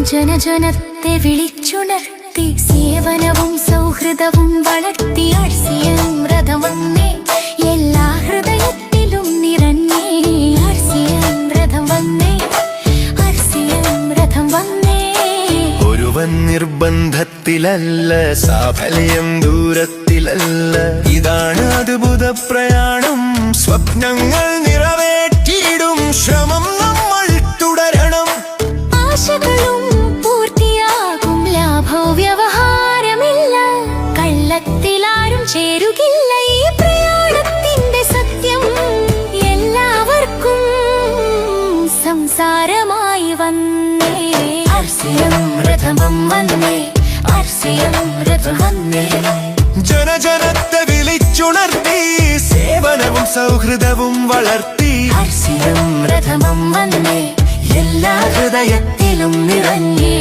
ജനജനത്തെ വിളിച്ചുണർത്തി സേവനവും സൗഹൃദവും വളർത്തി ആർസിയം രഥം വന്നേ എല്ലാ ഹൃദയത്തിലും നിറഞ്ഞേ ആർസിയം രഥം വന്നേ ആർസിയം രഥം വന്നേ ഒരുവൻ നിർബന്ധത്തിലല്ല സാഫല്യം ദൂരത്തിലല്ല ഇതാണ് അദ്ഭുത പ്രയാണം സ്വപ്നങ്ങൾ നിറവേറ്റിയിടും ശ്രമം നമ്മൾ തുടരണം ആശകളും പൂർത്തിയാകും ലാഭോ വ്യവഹാരമില്ല കള്ളത്തിലാരും ചേരുകില്ല ഈ പ്രയാണത്തിന്റെ സത്യം എല്ലാവർക്കും സംസാരമായി വന്നേ ആർസിയം രഥം വന്നേ ആർസിയം രഥം വന്നേ ജനജനത്തെ വിളിച്ചുണർത്തി സേവനവും സൗഹൃദവും വളർത്തി ആർസിയം രഥം വന്നേ എല്ലാ ഹൃദയത്തിലും നിറഞ്ഞേ